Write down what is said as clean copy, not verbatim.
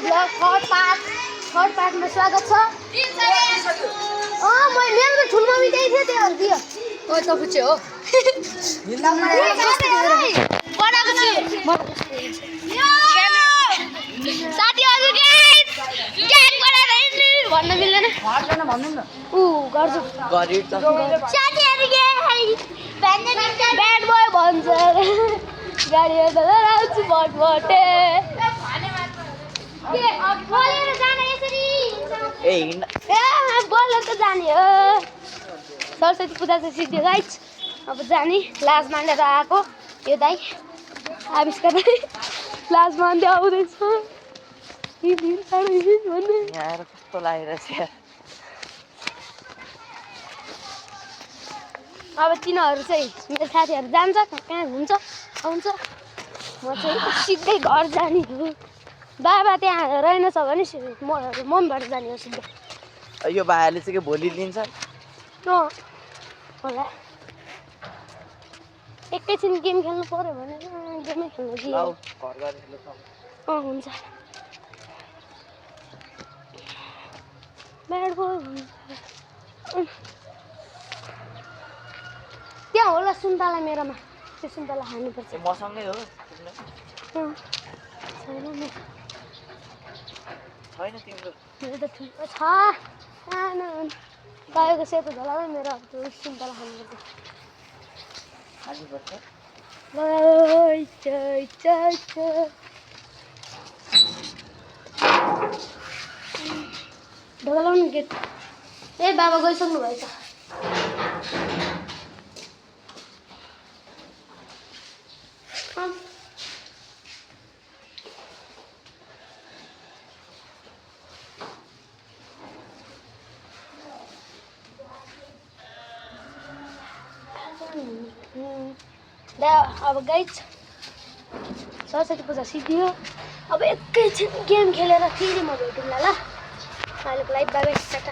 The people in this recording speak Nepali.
थर्ड पार्टमा स्वागत छ। मैले त ठुलो मम्मी त्यही थियो त्यो दियो। ओ त पुछ्यो हो साथीहरु ग्याङ बनाएर भन्न मिल्दैन भन्नु न गर्छु गरी त साथीहरु ब्याड बोय भन्छ गाडीमा त आउँछु भटभटे के अब बोलेर जान यसरी ए हिँड बोलेर त जाने हो। सरस्वती पूजा चाहिँ सिद्धियो गाइस। अब जाने लाज मानेर आएको यो दाइ आविष्कार लाज मान्दै आउँदैछ। यहाँ आएर कस्तो लागिरहेछ यार। अब तिनीहरू चाहिँ मेरो साथीहरू जान्छ कहाँ हुन्छ आउँछ म चाहिँ सिधै घर जाने हो। बाबा त्यहाँ रहेनछ भने मम्मीबाट जाने हो सिधै। यो भाइले चाहिँ के भोलि लिन्छ होला एकैछिन गेम खेल्नु पर्यो भने गेमै खेल्नु दियो। हुन्छ ब्याड बोय त्यहाँ होला सुन्तला मेरोमा। त्यो सुन्तला खानुपर्छ। मसँगै हो छैन तिम्रो मेरो त ठुलो छ सानो गाईको सेतो झोलामा मेरो अब त्यो सुन्तला खानुपर्छ। खानुपर्छ ढोलाउनु गेट ए बाबा गइसक्नु भएछ। अब गाइस सरस्वती पूजा सिद्धियो। अब एकैछिन गेम खेलेर फेरि म भेटौँला ल। अहिलेको लागि बाई बाई टाटा।